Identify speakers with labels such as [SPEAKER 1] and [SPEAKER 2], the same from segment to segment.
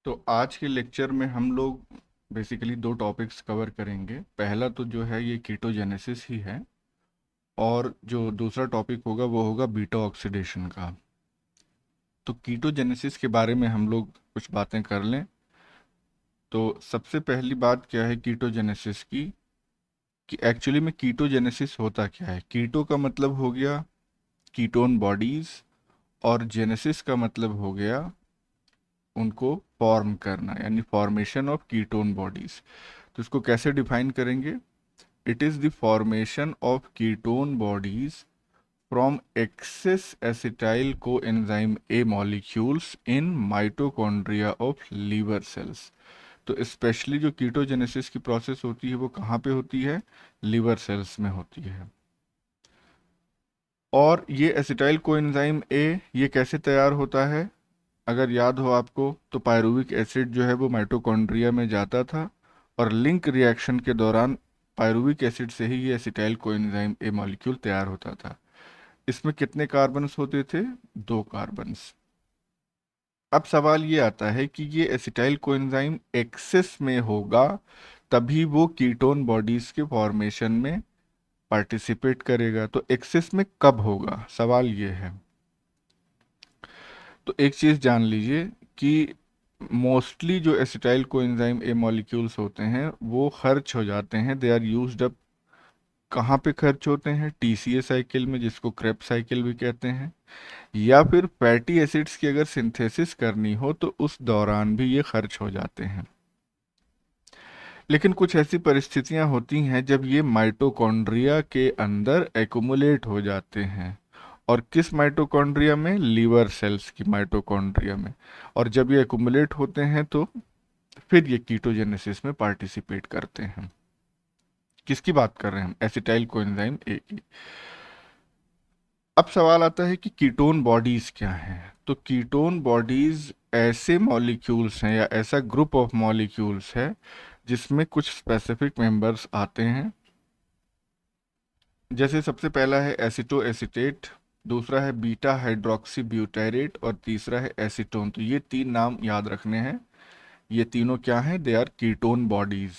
[SPEAKER 1] तो आज के लेक्चर में हम लोग बेसिकली दो टॉपिक्स कवर करेंगे। पहला तो जो है ये कीटोजेनेसिस ही है, और जो दूसरा टॉपिक होगा वो होगा बीटा ऑक्सीडेशन का। तो कीटोजेनेसिस के बारे में हम लोग कुछ बातें कर लें। तो सबसे पहली बात क्या है कीटोजेनेसिस की, कि एक्चुअली में कीटोजेनेसिस होता क्या है। कीटो का मतलब हो गया कीटोन बॉडीज, और जेनेसिस का मतलब हो गया उनको फॉर्म करना, यानी फॉर्मेशन ऑफ कीटोन बॉडीज। तो इसको कैसे डिफाइन करेंगे? It is the formation of ketone bodies from excess acetyl coenzyme A molecules in mitochondria of liver cells। तो स्पेशली जो कीटोजेनेसिस की प्रोसेस होती है वो कहाँ पे होती है? लिवर सेल्स में होती है। और ये एसिटाइल कोएंजाइम ए ये कैसे तैयार होता है? अगर याद हो आपको तो पायरुविक एसिड जो है वो माइटोकॉन्ड्रिया में जाता था, और लिंक रिएक्शन के दौरान पायरुविक एसिड से ही ये एसिटाइल कोएंजाइम ए मॉलिक्यूल तैयार होता था। इसमें कितने कार्बन्स होते थे? दो कार्बन्स। अब सवाल ये आता है कि ये एसिटाइल कोएंजाइम एक्सेस में होगा तभी वो कीटोन बॉडीज के फॉर्मेशन में पार्टिसिपेट करेगा। तो एक्सेस में कब होगा, सवाल ये है। तो एक चीज़ जान लीजिए कि मोस्टली जो एसिटाइल कोएंजाइम ए मॉलिक्यूल्स होते हैं वो खर्च हो जाते हैं, दे आर यूज्ड अप। कहाँ पे खर्च होते हैं? टीसीए साइकिल में, जिसको क्रेब्स साइकिल भी कहते हैं, या फिर फैटी एसिड्स की अगर सिंथेसिस करनी हो तो उस दौरान भी ये खर्च हो जाते हैं। लेकिन कुछ ऐसी परिस्थितियां होती हैं जब ये माइटोकॉन्ड्रिया के अंदर एक्युमुलेट हो जाते हैं। और किस माइटोकॉन्ड्रिया में? लीवर सेल्स की माइटोकॉन्ड्रिया में। और जब ये एक्युमुलेट होते हैं तो फिर ये कीटोजेनेसिस में पार्टिसिपेट करते हैं। किसकी बात कर रहे हैं हम? एसिटाइल कोएंजाइम ए की। अब सवाल आता है कि कीटोन बॉडीज क्या हैं। तो कीटोन बॉडीज ऐसे मॉलिक्यूल्स हैं या ऐसा ग्रुप ऑफ मॉलिक्यूल्स है जिसमें कुछ स्पेसिफिक मेंबर्स आते हैं। जैसे सबसे पहला है एसिटो एसिटेट, दूसरा है बीटा हाइड्रोक्सी ब्यूटाइरेट, और तीसरा है एसीटोन। तो ये तीन नाम याद रखने हैं। ये तीनों क्या हैं? They are ketone bodies.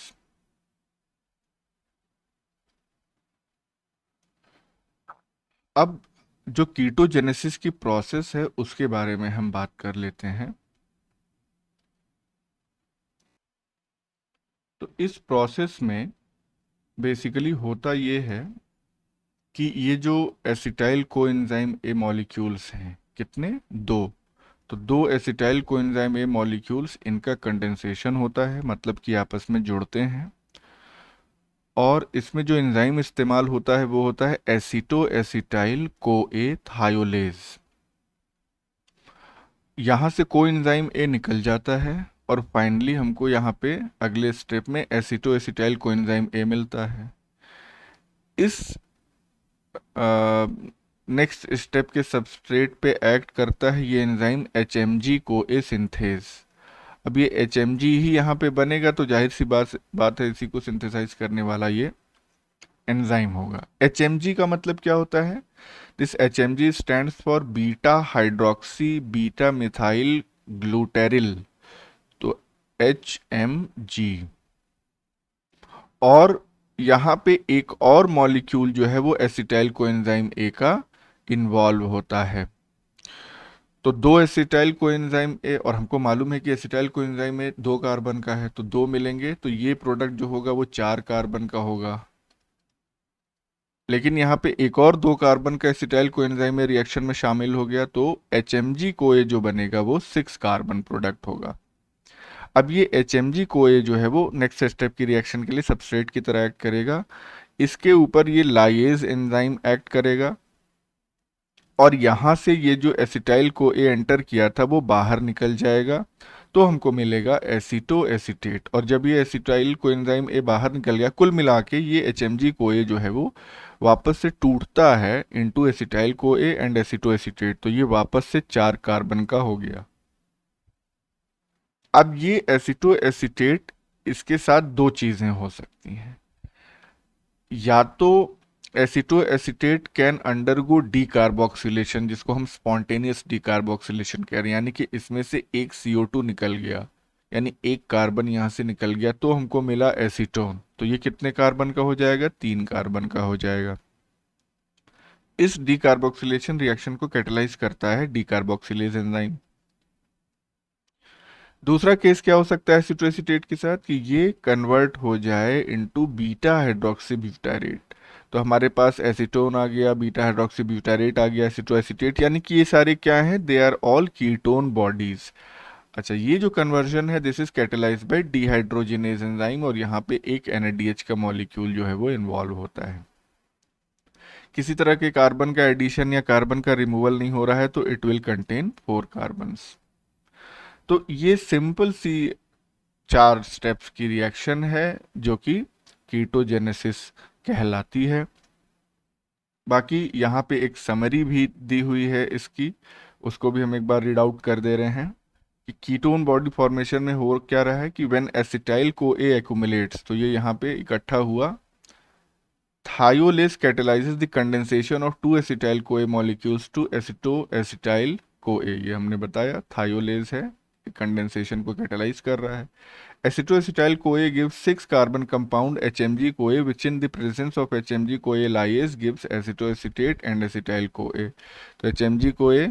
[SPEAKER 1] अब जो कीटोजेनेसिस की प्रोसेस है उसके बारे में हम बात कर लेते हैं। तो इस प्रोसेस में बेसिकली होता ये है कि ये जो एसिटाइल कोएंजाइम ए मॉलिक्यूल्स हैं, कितने? दो। तो दो एसिटाइल कोएंजाइम ए मॉलिक्यूल्स, इनका कंडेंसेशन होता है, मतलब कि आपस में जुड़ते हैं। और इसमें जो एंजाइम इस्तेमाल होता है वो होता है एसिटो एसिटाइल को ए थायोलेज। यहाँ से कोएंजाइम ए निकल जाता है, और फाइनली हमको यहाँ पे अगले स्टेप में एसिटो एसिटाइल कोएंजाइम ए मिलता है। इस नेक्स्ट स्टेप के सबस्ट्रेट पे एक्ट करता है ये एंजाइम एचएमजी को ए सिंथेज। अब ये एचएमजी ही यहाँ पे बनेगा, तो जाहिर सी बात है इसी को सिंथेसाइज करने वाला ये एंजाइम होगा। एचएमजी का मतलब क्या होता है? This HMG stands for beta hydroxy beta methyl glutaryl. तो एचएमजी। और यहाँ पे एक और मॉलिक्यूल जो है वो एसिटाइल कोएंजाइम ए का इन्वॉल्व होता है। तो दो एसिटाइल कोएंजाइम ए, और हमको मालूम है कि एसिटाइल कोएंजाइम ए दो कार्बन का है, तो दो मिलेंगे तो ये प्रोडक्ट जो होगा वो चार कार्बन का होगा। लेकिन यहाँ पे एक और दो कार्बन का एसिटाइल कोएंजाइम में रिएक्शन में शामिल हो गया, तो एचएमजी कोए जो बनेगा वो सिक्स कार्बन प्रोडक्ट होगा। अब ये एचएमजी कोए जो है वो नेक्स्ट स्टेप की रिएक्शन के लिए सबस्ट्रेट की तरह एक्ट करेगा। इसके ऊपर ये लाइएज एंजाइम एक्ट करेगा, और यहाँ से ये जो एसिटाइल को ए एंटर किया था वो बाहर निकल जाएगा, तो हमको मिलेगा एसिटो एसिटेट। और जब ये एसिटाइल कोएंजाइम ए बाहर निकल गया, कुल मिला के ये एचएमजी को ए जो है वो वापस से टूटता है into acetyl co A and एसिटो acetate, तो ये वापस से चार कार्बन का हो गया। अब ये एसिटो एसिटेट, इसके साथ दो चीजें हो सकती हैं। या तो एसिटो एसिटेट कैन अंडरगो डीकार्बोक्सिलेशन, जिसको हम स्पॉन्टेनियस डीकार्बोक्सिलेशन कह रहे हैं, यानी कि इसमें से एक CO2 निकल गया। यानी एक कार्बन यहाँ से निकल गया तो हमको मिला एसीटोन, तो ये कितने कार्बन का हो जाएगा, 3 कार्बन का हो जाएगा। इस डीकार्बोक्सिलेशन रिएक्शन को कैटेलाइज करता है डीकार्बोक्सिलेज एंजाइम। दूसरा केस क्या हो सकता है एसीटोएसीटेट के साथ, कि ये कन्वर्ट हो जाए इनटू बीटा हाइड्रोक्सी ब्यूटारेट। तो हमारे पास एसीटोन आ गया, बीटा हाइड्रोक्सी ब्यूटारेट आ गया, एसीटोएसीटेट, यानी कि ये सारे क्या हैं, they are all ketone bodies. अच्छा, ये जो कन्वर्जन है this is catalyse by dehydrogenase enzyme, और यहाँ पे एक NADH का मॉलिक्यूल जो है वो इन्वॉल्व होता है। किसी तरह के कार्बन का एडिशन या कार्बन का रिमूवल नहीं हो रहा है, तो इट विल कंटेन 4 कार्बन्स। तो ये सिंपल सी 4 स्टेप्स की रिएक्शन है जो कि कीटोजेनेसिस कहलाती है। बाकी यहाँ पे एक समरी भी दी हुई है इसकी, उसको भी हम एक बार रीड आउट कर दे रहे हैं कि कीटोन बॉडी फॉर्मेशन में हो क्या रहा है कि when acetyl co A accumulates, तो ये यहाँ पे इकट्ठा हुआ, thiolase catalyses the condensation of 2 acetyl CoA molecules to acetoacetyl CoA. ये हमने बताया थायोलेज है, कंडेंसेशन को कैटेलाइज कर रहा है। एसिटोएसिटाइल कोए gives 6 carbon compound HMG CoA which in the presence of HMG CoA lyase gives acetoacetate and acetyl CoA. तो HMG कोए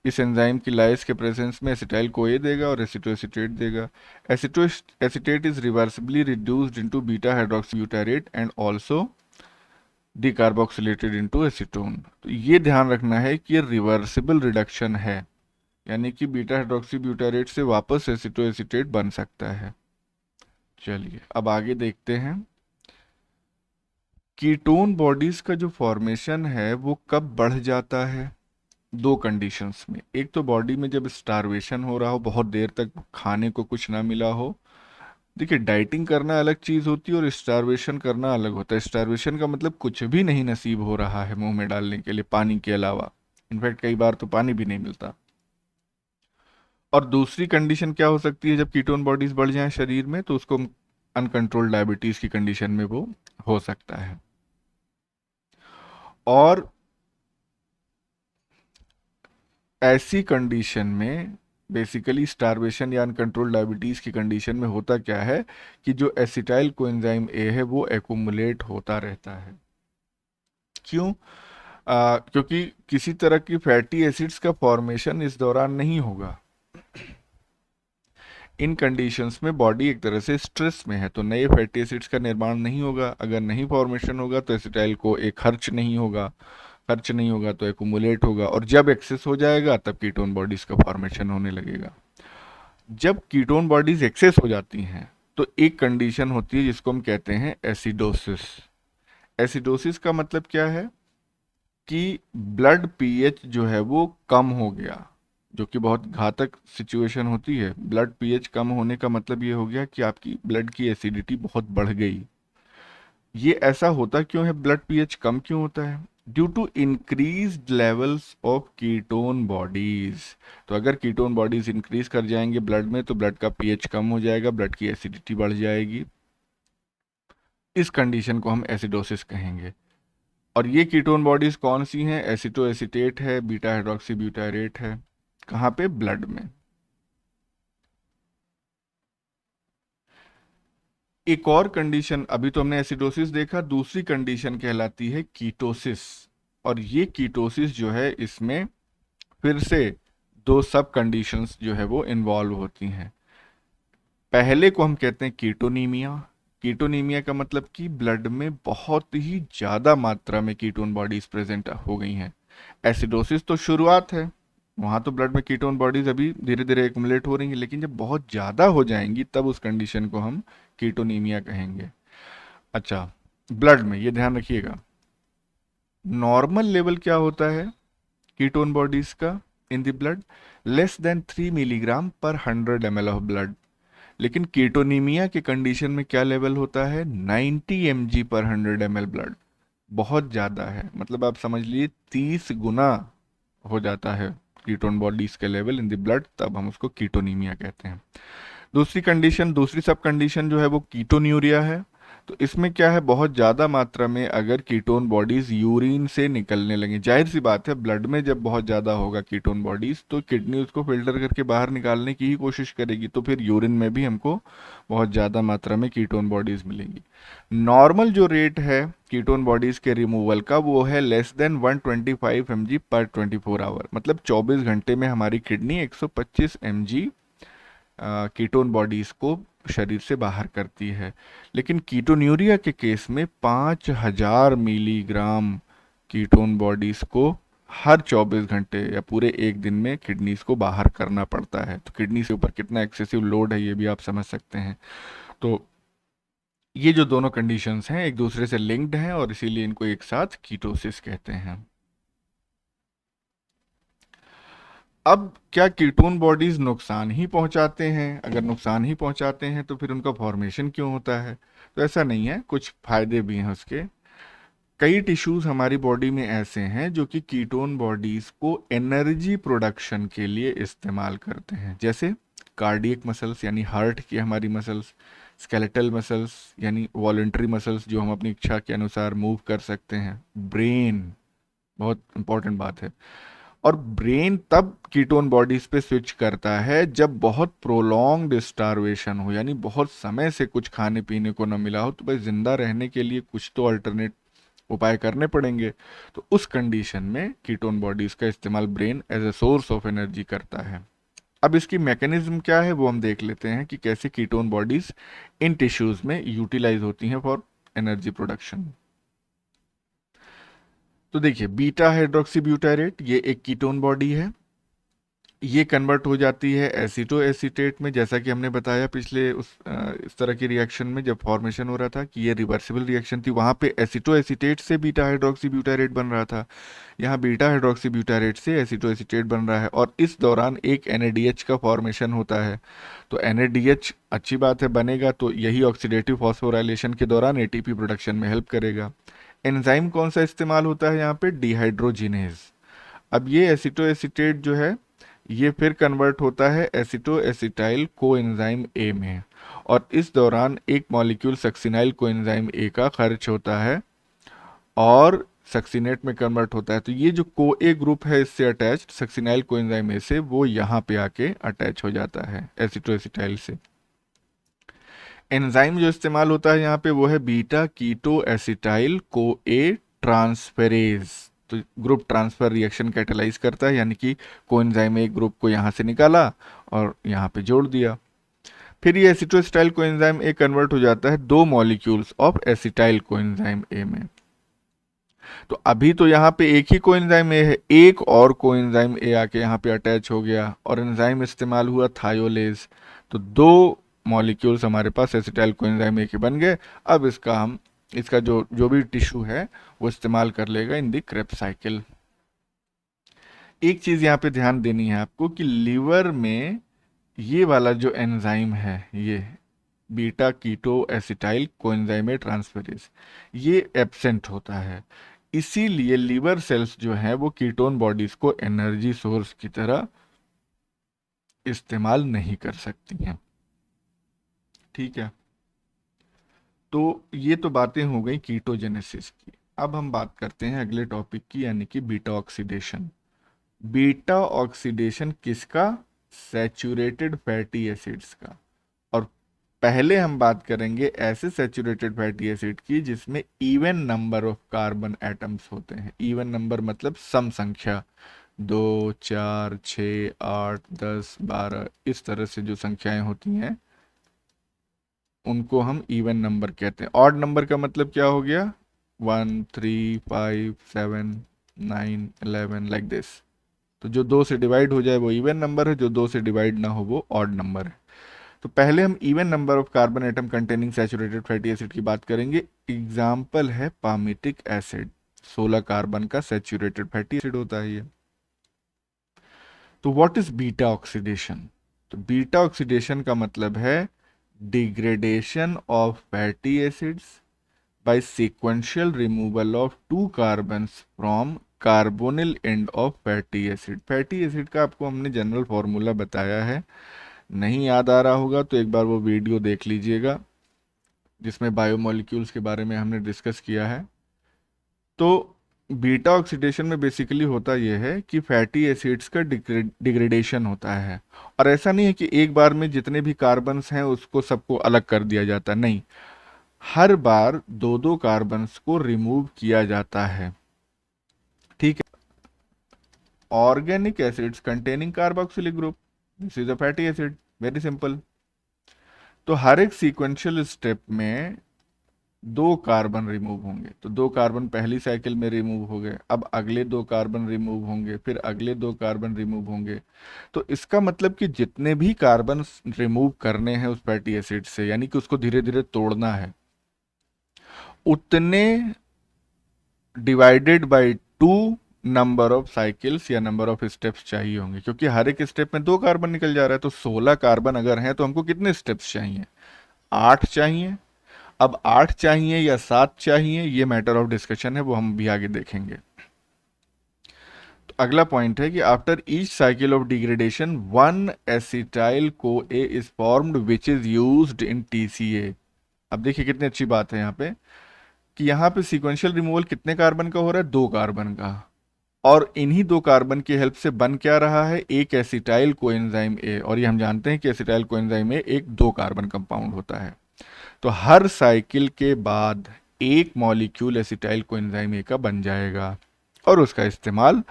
[SPEAKER 1] इस एंजाइम की लाइस के प्रेजेंस में एसिटाइल कोए देगा और एसिटोएसिटेट देगा। Acetoacetate is reversibly reduced into beta hydroxy butyrate and also decarboxylated into acetone. तो ये ध्यान रखना है कि ये रिवर्सिबल रिडक्शन है, यानी कि बीटा हाइड्रोक्सी ब्यूटारेट से वापस एसिटोएसिटेट बन सकता है। चलिए अब आगे देखते हैं कीटोन बॉडीज का जो फॉर्मेशन है वो कब बढ़ जाता है। 2 कंडीशंस में, एक तो बॉडी में जब स्टारवेशन हो रहा हो, बहुत देर तक खाने को कुछ ना मिला हो। देखिए डाइटिंग करना अलग चीज होती है और स्टारवेशन करना अलग होता है। स्टारवेशन का मतलब कुछ भी नहीं नसीब हो रहा है मुंह में डालने के लिए पानी के अलावा, इनफैक्ट कई बार तो पानी भी नहीं मिलता। और दूसरी कंडीशन क्या हो सकती है जब कीटोन बॉडीज बढ़ जाएं शरीर में, तो उसको अनकंट्रोल्ड डायबिटीज की कंडीशन में वो हो सकता है। और ऐसी कंडीशन में बेसिकली स्टारवेशन या अनकंट्रोल्ड डायबिटीज की कंडीशन में होता क्या है कि जो एसिटाइल कोएंजाइम ए है वो एक्यूमुलेट होता रहता है। क्यों? क्योंकि किसी तरह की फैटी एसिड्स का फॉर्मेशन इस दौरान नहीं होगा। इन कंडीशंस में बॉडी एक तरह से स्ट्रेस में है, तो नए फैटी एसिड्स का निर्माण नहीं होगा। अगर नहीं फॉर्मेशन होगा तो एसिटाइल को एक खर्च नहीं होगा, खर्च नहीं होगा तो एक्यूमुलेट होगा, और जब एक्सेस हो जाएगा तब कीटोन बॉडीज का फॉर्मेशन होने लगेगा। जब कीटोन बॉडीज एक्सेस हो जाती हैं तो एक कंडीशन होती है जिसको हम कहते हैं एसिडोसिस। एसिडोसिस का मतलब क्या है कि ब्लड पीएच जो है वो कम हो गया, जो कि बहुत घातक सिचुएशन होती है। ब्लड पीएच कम होने का मतलब ये हो गया कि आपकी ब्लड की एसिडिटी बहुत बढ़ गई। ये ऐसा होता क्यों है, ब्लड पीएच कम क्यों होता है? Due to increased levels of ketone bodies. तो अगर कीटोन बॉडीज इंक्रीज कर जाएंगे ब्लड में तो ब्लड का पीएच कम हो जाएगा, ब्लड की एसिडिटी बढ़ जाएगी। इस कंडीशन को हम एसिडोसिस कहेंगे। और ये कीटोन बॉडीज कौन सी हैं? एसिटोएसिटेट है, बीटा हाइड्रोक्सी ब्यूटारेट है। कहाँ पे? ब्लड में। एक और कंडीशन, अभी तो हमने एसिडोसिस देखा, दूसरी कंडीशन कहलाती है कीटोसिस। और ये कीटोसिस जो है इसमें फिर से 2 सब कंडीशंस जो है वो इन्वॉल्व होती हैं। पहले को हम कहते हैं कीटोनीमिया। कीटोनीमिया का मतलब कि ब्लड में बहुत ही ज़्यादा मात्रा में कीटोन बॉडीज प्रेजेंट हो गई हैं। एसिडोसिस तो शुरुआत है, वहाँ तो ब्लड में कीटोन बॉडीज अभी धीरे धीरे एक्युमुलेट हो रही हैं, लेकिन जब बहुत ज़्यादा हो जाएंगी तब उस कंडीशन को हम कीटोनीमिया कहेंगे। अच्छा, ब्लड में ये ध्यान रखिएगा, नॉर्मल लेवल क्या होता है कीटोन बॉडीज का in the blood? Less than 3 milligram पर 100 ml ऑफ ब्लड। लेकिन कीटोनीमिया के कंडीशन में क्या लेवल होता है? 90 mg पर 100 ml ब्लड। बहुत ज़्यादा है, मतलब आप समझ लीजिए 30 गुना हो जाता है कीटोन बॉडीज के लेवल इन द ब्लड, तब हम उसको कीटोनीमिया कहते हैं। दूसरी कंडीशन, दूसरी सब कंडीशन जो है वो कीटोन्यूरिया है। तो इसमें क्या है, बहुत ज़्यादा मात्रा में अगर कीटोन बॉडीज़ यूरिन से निकलने लगे, जाहिर सी बात है ब्लड में जब बहुत ज़्यादा होगा कीटोन बॉडीज़ तो किडनी उसको फिल्टर करके बाहर निकालने की ही कोशिश करेगी, तो फिर यूरिन में भी हमको बहुत ज़्यादा मात्रा में कीटोन बॉडीज़ मिलेंगी। नॉर्मल जो रेट है कीटोन बॉडीज़ के रिमूवल का वो है लेस देन 125 mg पर 24 आवर, मतलब 24 घंटे में हमारी किडनी 125 mg कीटोन बॉडीज को शरीर से बाहर करती है। लेकिन कीटोन्यूरिया के केस में 5000 मिलीग्राम कीटोन बॉडीज को हर 24 घंटे या पूरे एक दिन में किडनीज को बाहर करना पड़ता है। तो किडनी से ऊपर कितना एक्सेसिव लोड है ये भी आप समझ सकते हैं। तो ये जो दोनों कंडीशंस हैं एक दूसरे से लिंक्ड हैं और इसीलिए इनको एक साथ कीटोसिस कहते हैं। अब क्या कीटोन बॉडीज नुकसान ही पहुंचाते हैं? अगर नुकसान ही पहुंचाते हैं तो फिर उनका फॉर्मेशन क्यों होता है? तो ऐसा नहीं है, कुछ फायदे भी हैं उसके। कई टिश्यूज हमारी बॉडी में ऐसे हैं जो कि कीटोन बॉडीज को एनर्जी प्रोडक्शन के लिए इस्तेमाल करते हैं, जैसे कार्डियक मसल्स यानी हार्ट की हमारी मसल्स, स्केलेटल मसल्स यानी वॉलंटरी मसल्स जो हम अपनी इच्छा के अनुसार मूव कर सकते हैं, ब्रेन, बहुत इंपॉर्टेंट बात है। और ब्रेन तब कीटोन बॉडीज पे स्विच करता है जब बहुत प्रोलॉन्ग्ड स्टारवेशन हो, यानी बहुत समय से कुछ खाने पीने को न मिला हो, तो भाई जिंदा रहने के लिए कुछ तो अल्टरनेट उपाय करने पड़ेंगे। तो उस कंडीशन में कीटोन बॉडीज का इस्तेमाल brain as a source of energy करता है। अब इसकी मैकेनिज्म क्या है वो हम देख लेते हैं कि कैसे कीटोन बॉडीज इन टिश्यूज में यूटिलाइज होती हैं फॉर एनर्जी प्रोडक्शन। तो देखिए, बीटा हाइड्रोक्सी ब्यूटारेट ये एक कीटोन बॉडी है। ये कन्वर्ट हो जाती है एसीटो एसीटेट में, जैसा कि हमने बताया पिछले इस तरह की रिएक्शन में जब फॉर्मेशन हो रहा था कि ये रिवर्सिबल रिएक्शन थी, वहाँ पे एसीटो एसीटेट से बीटा हाइड्रोक्सी ब्यूटारेट बन रहा था। यहाँ बीटा हाइड्रोक्सी ब्यूटारेट से एसीटो एसीटेट बन रहा है और इस दौरान एक NADH का फॉर्मेशन होता है। तो NADH अच्छी बात है, बनेगा तो यही ऑक्सीडेटिव फॉस्फोराइलेशन के दौरान ATP प्रोडक्शन में हेल्प करेगा। एंजाइम कौन सा इस्तेमाल होता है यहाँ पे? डिहाइड्रोजिनेज। अब ये एसीटो एसीटेट जो है ये फिर कन्वर्ट होता है एसीटो एसिटाइल कोएंजाइम ए में, और इस दौरान एक मॉलिक्यूल सक्सिनाइल कोएंजाइम ए का खर्च होता है और सक्सिनेट में कन्वर्ट होता है। तो ये जो को ए ग्रुप है इससे अटैच्ड सक्सिनाइल कोएंजाइम ए से, वो यहाँ पे आके अटैच हो जाता है एसीटो एसिटाइल से। एंजाइम जो इस्तेमाल होता है यहाँ पे वो है बीटा कीटो एसिटाइल को ए ट्रांसफेरेज। तो ग्रुप ट्रांसफर रिएक्शन कैटेलाइज करता है, यानी कि कोएंजाइम एक ग्रुप को यहाँ से निकाला और यहाँ पे जोड़ दिया। फिर ये एसिटोएसिटाइल कोएंजाइम ए कन्वर्ट हो जाता है दो मॉलिक्यूल्स ऑफ एसिटाइल कोएंजाइम ए में। तो अभी तो यहाँ पे एक ही कोएंजाइम ए है, एक और कोएंजाइम ए आके यहाँ पे अटैच हो गया और एंजाइम इस्तेमाल हुआ थायोलेज। तो दो मॉलिक्यूल्स हमारे पास एसिटाइल कोएंजाइम ए के बन गए। अब इसका जो जो भी टिश्यू है वो इस्तेमाल कर लेगा इन दी क्रेब्स साइकिल। एक चीज यहाँ पे ध्यान देनी है आपको कि लीवर में ये वाला जो एंजाइम है, ये beta keto acetyl coenzyme transferase, ये एब्सेंट होता है। इसीलिए लीवर सेल्स जो हैं वो कीटोन बॉडीज को एनर्जी सोर्स की तरह इस्तेमाल नहीं कर सकती हैं। ठीक है, तो ये तो बातें हो गई कीटोजेनेसिस की। अब हम बात करते हैं अगले टॉपिक की, यानी कि बीटा ऑक्सीडेशन। बीटा ऑक्सीडेशन किसका? सैचुरेटेड फैटी एसिड्स का। और पहले हम बात करेंगे ऐसे सैचुरेटेड फैटी एसिड की जिसमें even number of carbon atoms होते हैं। इवन नंबर मतलब सम संख्या, 2, 4, 6, 8, 10, 12, इस तरह से जो संख्याएं होती हैं उनको हम इवन नंबर कहते हैं। ऑड नंबर का मतलब क्या हो गया? 1, 3, 5, 7, 9, 11 लाइक दिस। तो जो 2 से डिवाइड हो जाए वो इवन नंबर है, जो 2 से डिवाइड ना हो वो ऑड नंबर है। तो पहले हम even number of carbon atom containing saturated fatty acid की बात करेंगे। एग्जाम्पल है पामिटिक एसिड, 16 कार्बन का सैचुरेटेड फैटी एसिड होता है ये। तो व्हाट इज बीटा ऑक्सीडेशन? तो बीटा ऑक्सीडेशन का मतलब है degradation of fatty acids bye sequential removal of 2 carbons from carbonyl end of fatty acid. Fatty acid का आपको हमने जनरल फॉर्मूला बताया है, नहीं याद आ रहा होगा तो एक बार वो वीडियो देख लीजिएगा। जिसमें बायोमोलिक्यूल्स के बारे में हमने डिस्कस किया है। तो बीटा ऑक्सीडेशन में बेसिकली होता यह है कि फैटी एसिड्स का डिग्रेडेशन होता है। और ऐसा नहीं है कि एक बार में जितने भी कार्बन्स हैं उसको सबको अलग कर दिया जाता, नहीं, हर बार दो दो कार्बन्स को रिमूव किया जाता है। ठीक है। Organic acids containing carboxylic group, this is a fatty acid, very simple. तो हर एक सीक्वेंशियल स्टेप में दो कार्बन रिमूव होंगे, तो दो कार्बन पहली साइकिल में रिमूव हो गए, अब अगले दो कार्बन रिमूव होंगे, फिर अगले दो कार्बन रिमूव होंगे। तो इसका मतलब कि जितने भी कार्बन रिमूव करने हैं उस फैटी एसिड से, यानी कि उसको धीरे धीरे तोड़ना है, उतने divided by two number of cycles या नंबर ऑफ स्टेप्स चाहिए होंगे, क्योंकि हर एक स्टेप में दो कार्बन निकल जा रहा है। तो 16 कार्बन अगर हैं तो हमको कितने स्टेप्स चाहिए? 8 चाहिए। अब 8 चाहिए या 7 चाहिए, ये मैटर ऑफ डिस्कशन है, वो हम भी आगे देखेंगे। तो अगला पॉइंट है कि after each cycle of degradation one acetyl co A is formed which is used in TCA. अब देखिए कितनी अच्छी बात है यहाँ पे, कि यहाँ पे सीक्वेंशियल रिमूवल कितने कार्बन का हो रहा है? 2 कार्बन का। और इन्हीं 2 कार्बन की हेल्प से बन क्या रहा है? एक एसिटाइल कोएंजाइम ए। और ये हम जानते हैं कि एसिटाइल कोएंजाइम ए एक 2 कार्बन कंपाउंड होता है। तो हर साइकिल के बाद एक मॉलिक्यूल एसिटाइल कोएंजाइम ए का बन जाएगा और उसका इस्तेमाल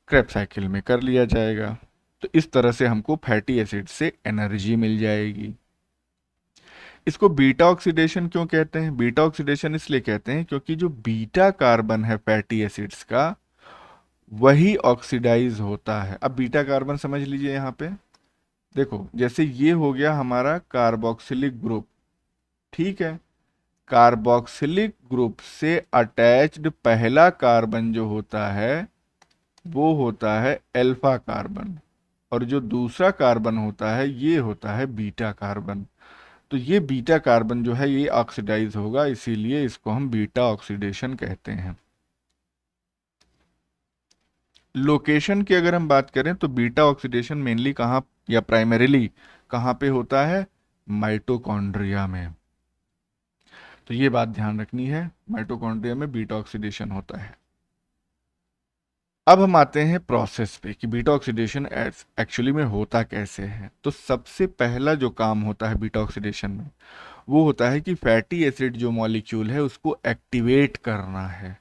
[SPEAKER 1] क्रेब साइकिल में कर लिया जाएगा। तो इस तरह से हमको फैटी एसिड से एनर्जी मिल जाएगी। इसको बीटा ऑक्सीडेशन क्यों कहते हैं? बीटा ऑक्सीडेशन इसलिए कहते हैं क्योंकि जो बीटा कार्बन है फैटी एसिड्स का, वही ऑक्सीडाइज होता है। अब बीटा कार्बन समझ लीजिए यहाँ पे, देखो जैसे ये हो गया हमारा कार्बोक्सिलिक ग्रुप, ठीक है। कार्बोक्सिलिक ग्रुप से अटैच्ड पहला कार्बन जो होता है वो होता है अल्फा कार्बन, और जो दूसरा कार्बन होता है ये होता है बीटा कार्बन। तो ये बीटा कार्बन जो है ये ऑक्सीडाइज होगा, इसीलिए इसको हम बीटा ऑक्सीडेशन कहते हैं। लोकेशन की अगर हम बात करें तो बीटा ऑक्सीडेशन मेनली कहाँ या प्राइमरीली कहाँ पे होता है? माइटोकॉन्ड्रिया में। तो ये बात ध्यान रखनी है, माइटोकॉन्ड्रिया में बीटा ऑक्सीडेशन होता है। अब हम आते हैं प्रोसेस पे कि बीटा ऑक्सीडेशन एक्चुअली में होता कैसे है। तो सबसे पहला जो काम होता है बीटा ऑक्सीडेशन में, वो होता है कि फैटी एसिड जो मॉलिक्यूल है उसको एक्टिवेट करना है।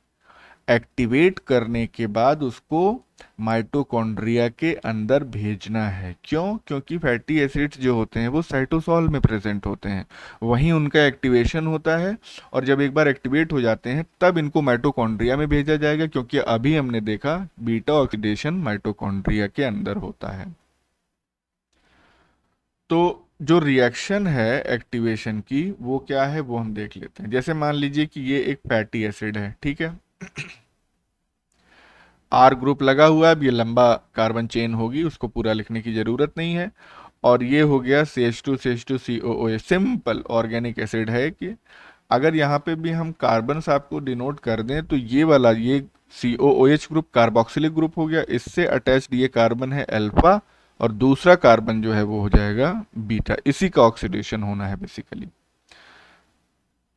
[SPEAKER 1] एक्टिवेट करने के बाद उसको माइटोकॉन्ड्रिया के अंदर भेजना है। क्यों? क्योंकि फैटी एसिड्स जो होते हैं वो साइटोसॉल में प्रेजेंट होते हैं, वहीं उनका एक्टिवेशन होता है। और जब एक बार एक्टिवेट हो जाते हैं तब इनको माइटोकॉन्ड्रिया में भेजा जाएगा, क्योंकि अभी हमने देखा बीटा ऑक्सीडेशन माइटोकॉन्ड्रिया के अंदर होता है। तो जो रिएक्शन है एक्टिवेशन की वो क्या है वो हम देख लेते हैं। जैसे मान लीजिए कि ये एक फैटी एसिड है, ठीक है। आर ग्रुप लगा हुआ है, अब ये लंबा कार्बन चेन होगी, उसको पूरा लिखने की जरूरत नहीं है। और ये हो गया CH2 COOH, simple organic acid है। कि अगर यहाँ पे भी हम कार्बन आपको डिनोट कर दें तो ये वाला ये COOH ग्रुप कार्बोक्सिलिक ग्रुप हो गया, इससे अटैच्ड ये कार्बन है अल्फा, और दूसरा कार्बन जो है वो हो जाएगा बीटा। इसी का ऑक्सीडेशन होना है बेसिकली।